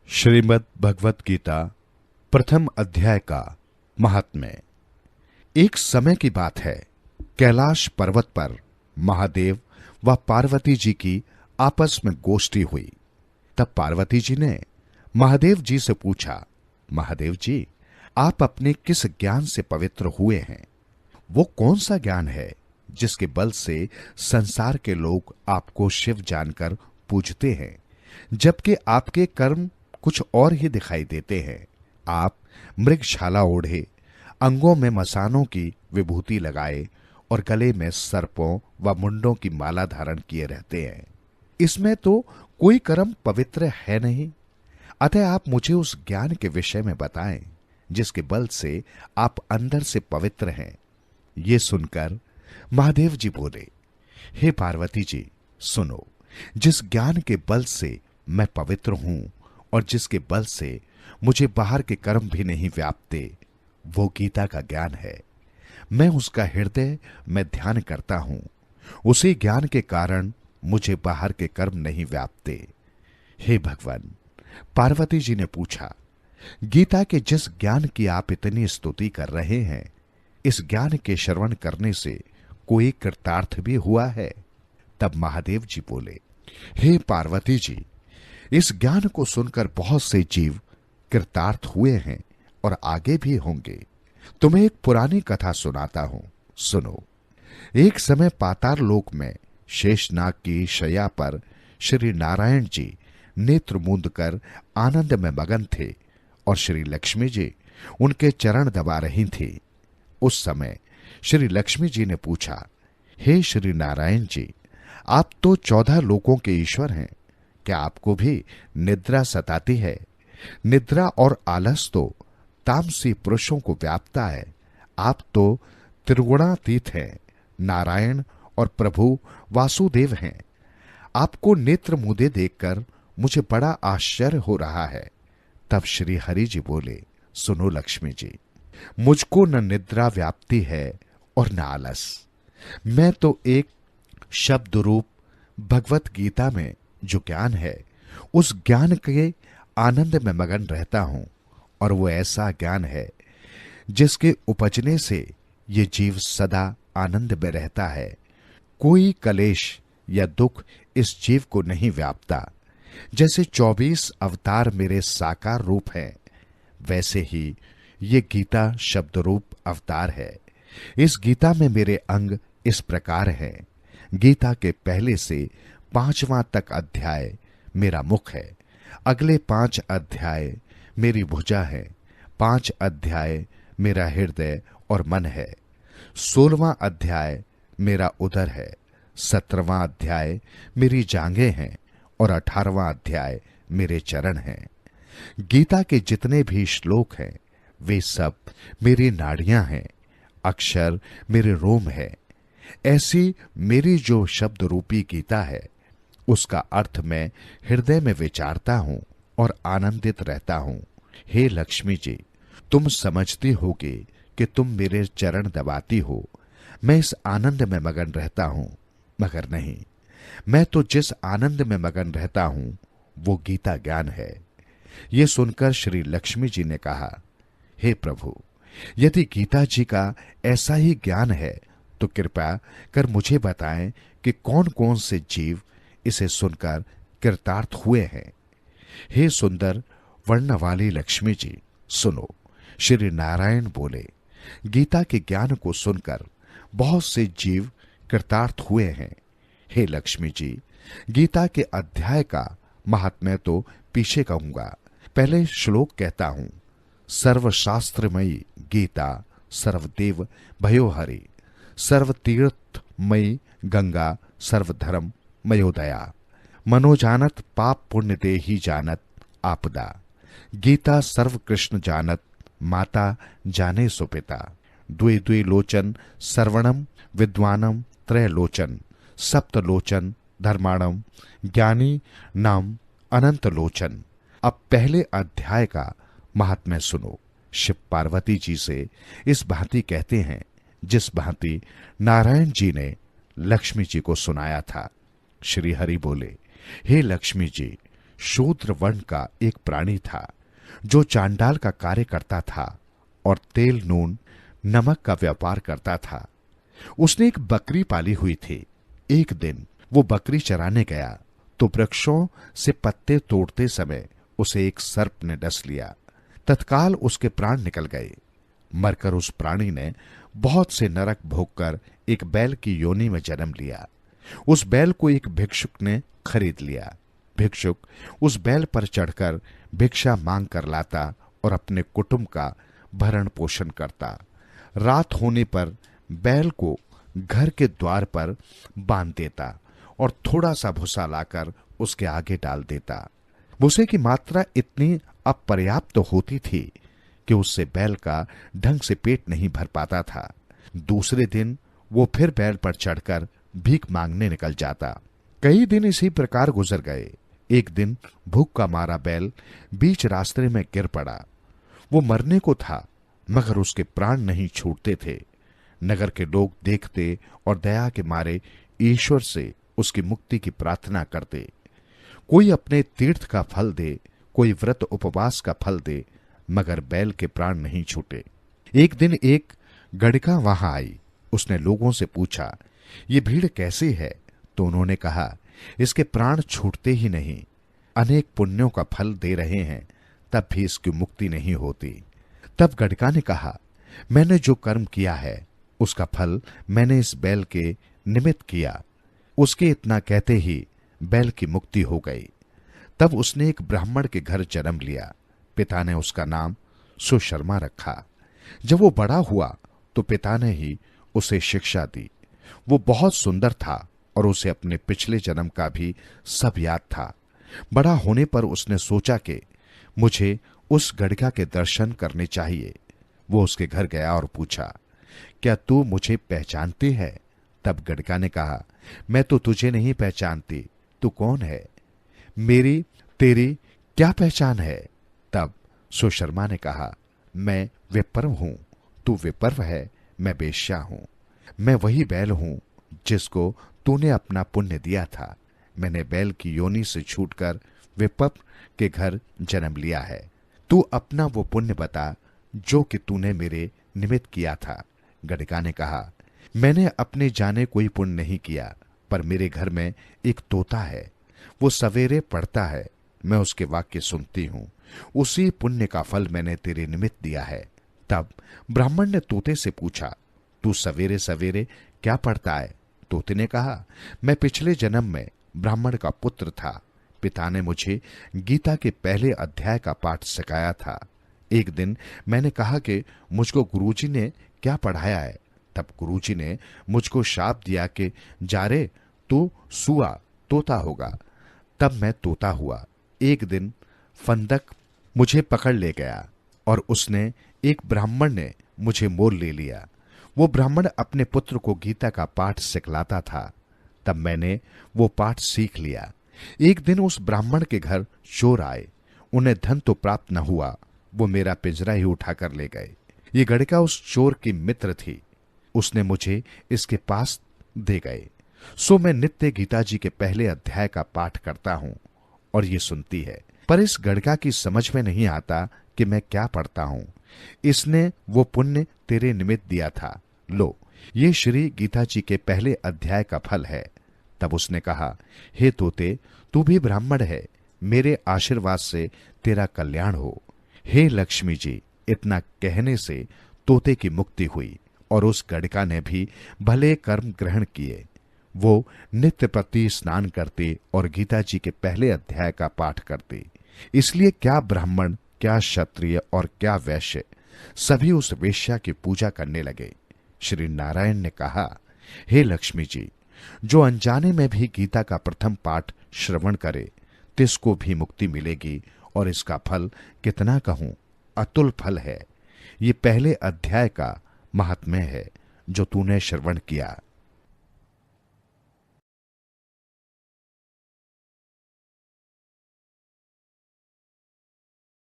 श्रीमद् भगवत गीता प्रथम अध्याय का महात्म्य। एक समय की बात है, कैलाश पर्वत पर महादेव व पार्वती जी की आपस में गोष्ठी हुई। तब पार्वती जी ने महादेव जी से पूछा, महादेव जी, आप अपने किस ज्ञान से पवित्र हुए हैं? वो कौन सा ज्ञान है जिसके बल से संसार के लोग आपको शिव जानकर पूजते हैं, जबकि आपके कर्म कुछ और ही दिखाई देते हैं? आप मृगशाला ओढ़े, अंगों में मसानों की विभूति लगाए और गले में सर्पों व मुंडों की माला धारण किए रहते हैं। इसमें तो कोई कर्म पवित्र है नहीं। अतः आप मुझे उस ज्ञान के विषय में बताएं जिसके बल से आप अंदर से पवित्र हैं। ये सुनकर महादेव जी बोले, हे पार्वती जी, सुनो, जिस ज्ञान के बल से मैं पवित्र हूं और जिसके बल से मुझे बाहर के कर्म भी नहीं व्यापते, वो गीता का ज्ञान है। मैं उसका हृदय में ध्यान करता हूं। उसी ज्ञान के कारण मुझे बाहर के कर्म नहीं व्यापते। हे भगवान, पार्वती जी ने पूछा, गीता के जिस ज्ञान की आप इतनी स्तुति कर रहे हैं, इस ज्ञान के श्रवण करने से कोई कृतार्थ भी हुआ है? तब महादेव जी बोले, हे पार्वती जी, इस ज्ञान को सुनकर बहुत से जीव कृतार्थ हुए हैं और आगे भी होंगे। तुम्हें एक पुरानी कथा सुनाता हूं, सुनो। एक समय पाताल लोक में शेषनाग की शैया पर श्री नारायण जी नेत्र मूंद कर आनंद में मगन थे और श्री लक्ष्मी जी उनके चरण दबा रही थी। उस समय श्री लक्ष्मी जी ने पूछा, हे श्री नारायण जी, आप तो 14 लोकों के ईश्वर हैं, क्या आपको भी निद्रा सताती है? निद्रा और आलस तो तामसी पुरुषों को व्यापता है। आप तो त्रिगुणातीत हैं, नारायण और प्रभु वासुदेव हैं। आपको नेत्र मूंदे देखकर मुझे बड़ा आश्चर्य हो रहा है। तब श्री हरि जी बोले, सुनो लक्ष्मी जी, मुझको न निद्रा व्याप्ति है और न आलस। मैं तो एक शब्द रूप भगवत गीता में जो ज्ञान है, उस ज्ञान के आनंद में मगन रहता हूं, और वो ऐसा ज्ञान है जिसके उपजने से ये जीव सदा आनंद में रहता है। कोई कलेश या दुख इस जीव को नहीं व्यापता। जैसे 24 अवतार मेरे साकार रूप हैं, वैसे ही ये गीता शब्द रूप अवतार है। इस गीता में मेरे अंग इस प्रकार हैं। गीता के पहले से 5वां तक अध्याय मेरा मुख है, अगले 5 अध्याय मेरी भुजा है, 5 अध्याय मेरा हृदय और मन है, 16वां अध्याय मेरा उदर है, 17वां अध्याय मेरी जांघें हैं और 18वां अध्याय मेरे चरण हैं। गीता के जितने भी श्लोक हैं, वे सब मेरी नाड़ियां हैं, अक्षर मेरे रोम है। ऐसी मेरी जो शब्द रूपी गीता है, उसका अर्थ मैं हृदय में विचारता हूं और आनंदित रहता हूं। हे लक्ष्मी जी, तुम समझती होगी कि तुम मेरे चरण दबाती हो, मैं इस आनंद में मगन रहता हूं, मगर नहीं, मैं तो जिस आनंद में मगन रहता हूं वो गीता ज्ञान है। ये सुनकर श्री लक्ष्मी जी ने कहा, हे प्रभु, यदि गीता जी का ऐसा ही ज्ञान है तो कृपया कर मुझे बताएं कि कौन कौन से जीव इसे सुनकर कृतार्थ हुए हैं। हे सुंदर वर्ण वाली लक्ष्मी जी, सुनो। श्री नारायण बोले, गीता के ज्ञान को सुनकर बहुत से जीव कृतार्थ हुए हैं। हे लक्ष्मी जी, गीता के अध्याय का महात्म्य तो पीछे कहूंगा, पहले श्लोक कहता हूं। सर्वशास्त्रमयी गीता सर्वदेव भयो हरि, सर्वतीर्थमयी गंगा सर्वधर्म मयोदया, मनोजानत पाप पुण्य दे ही जानत आपदा, गीता सर्व कृष्ण जानत माता जाने सुपिता, द्वे द्वे लोचन सर्वणम विद्वानम त्रयलोचन, सप्तलोचन धर्माणम ज्ञानी नाम अनंत लोचन। अब पहले अध्याय का महात्म्य सुनो। शिव पार्वती जी से इस भांति कहते हैं जिस भांति नारायण जी ने लक्ष्मी जी को सुनाया था। श्री हरि बोले, हे लक्ष्मी जी, शूद्र वर्ण का एक प्राणी था जो चांडाल का कार्य करता था और तेल नून नमक का व्यापार करता था। उसने एक बकरी पाली हुई थी। एक दिन वो बकरी चराने गया तो वृक्षों से पत्ते तोड़ते समय उसे एक सर्प ने डस लिया। तत्काल उसके प्राण निकल गए। मरकर उस प्राणी ने बहुत से नरक भोगकर एक बैल की योनि में जन्म लिया। उस बैल को एक भिक्षुक ने खरीद लिया। भिक्षुक उस बैल पर चढ़कर भिक्षा मांग कर लाता और अपने कुटुंब का भरण पोषण करता। रात होने पर बैल को घर के द्वार पर बांध देता और थोड़ा सा भूसा लाकर उसके आगे डाल देता। भूसे की मात्रा इतनी अपर्याप्त होती थी कि उससे बैल का ढंग से पेट नहीं भर पाता था। दूसरे दिन वो फिर बैल पर चढ़कर भीख मांगने निकल जाता। कई दिन इसी प्रकार गुजर गए। एक दिन भूख का मारा बैल बीच रास्ते में गिर पड़ा। वो मरने को था मगर उसके प्राण नहीं छूटते थे। नगर के लोग देखते और दया के मारे ईश्वर से उसकी मुक्ति की प्रार्थना करते। कोई अपने तीर्थ का फल दे, कोई व्रत उपवास का फल दे, मगर बैल के प्राण नहीं छूटे। एक दिन एक गड़िका वहां आई। उसने लोगों से पूछा, ये भीड़ कैसी है? तो उन्होंने कहा, इसके प्राण छूटते ही नहीं, अनेक पुण्यों का फल दे रहे हैं, तब भी इसकी मुक्ति नहीं होती। तब गड़िका ने कहा, मैंने जो कर्म किया है उसका फल मैंने इस बैल के निमित्त किया। उसके इतना कहते ही बैल की मुक्ति हो गई। तब उसने एक ब्राह्मण के घर जन्म लिया। पिता ने उसका नाम सुशर्मा रखा। जब वो बड़ा हुआ तो पिता ने ही उसे शिक्षा दी। वो बहुत सुंदर था और उसे अपने पिछले जन्म का भी सब याद था। बड़ा होने पर उसने सोचा कि मुझे उस गड़िका के दर्शन करने चाहिए। वो उसके घर गया और पूछा, क्या तू मुझे पहचानती है? तब गड़िका ने कहा, मैं तो तुझे नहीं पहचानती, तू कौन है? मेरी तेरी क्या पहचान है? तब सुशर्मा ने कहा, मैं विपर्व हूं, तू विपर्व है, मैं वेश्या हूं। मैं वही बैल हूं जिसको तूने अपना पुण्य दिया था। मैंने बैल की योनि से छूटकर विपर्व के घर जन्म लिया है। तू अपना वो पुण्य बता जो कि तूने मेरे निमित्त किया था। गड़िका ने कहा, मैंने अपने जाने कोई पुण्य नहीं किया, पर मेरे घर में एक तोता है। वो सवेरे पढ़ता है, मैं उसके वाक्य सुनती हूं। उसी पुण्य का फल मैंने तेरे निमित्त दिया है। तब ब्राह्मण ने तोते से पूछा, तू सवेरे सवेरे क्या पढ़ता है? तोते ने कहा, मैं पिछले जन्म में ब्राह्मण का पुत्र था। पिता ने मुझे गीता के पहले अध्याय का पाठ सिखाया था। एक दिन मैंने कहा कि मुझको गुरुजी ने क्या पढ़ाया है। तब गुरुजी ने मुझको शाप दिया कि जा रे, तू सुआ तोता होगा। तब मैं तोता हुआ। एक दिन फंदक मुझे पकड़ ले गया और उसने एक ब्राह्मण ने मुझे मोल ले लिया। वो ब्राह्मण अपने पुत्र को गीता का पाठ सिखलाता था। तब मैंने वो पाठ सीख लिया। एक दिन उस ब्राह्मण के घर चोर आए। उन्हें धन तो प्राप्त न हुआ, वो मेरा पिंजरा ही उठाकर ले गए। ये गड़िका उस चोर की मित्र थी। उसने मुझे इसके पास दे गए। सो मैं नित्य गीता जी के पहले अध्याय का पाठ करता हूं और ये सुनती है। पर इस गड़िका की समझ में नहीं आता कि मैं क्या पढ़ता हूं। इसने वो पुण्य तेरे निमित्त दिया था। लो, ये श्री गीता जी के पहले अध्याय का फल है। तब उसने कहा, हे तोते, तू भी ब्राह्मण है, मेरे आशीर्वाद से तेरा कल्याण हो। हे लक्ष्मी जी। इतना कहने से तोते की मुक्ति हुई और उस गड़िका ने भी भले कर्म ग्रहण किए। वो नित्य प्रति स्नान करते और गीता जी के पहले अध्याय का पाठ करते। इसलिए क्या ब्राह्मण, क्या क्षत्रिय और क्या वैश्य, सभी उस वेश्या की पूजा करने लगे। श्री नारायण ने कहा, हे लक्ष्मी जी, जो अनजाने में भी गीता का प्रथम पाठ श्रवण करे तिसको भी मुक्ति मिलेगी और इसका फल कितना कहूं, अतुल फल है। ये पहले अध्याय का महात्म्य है जो तूने श्रवण किया।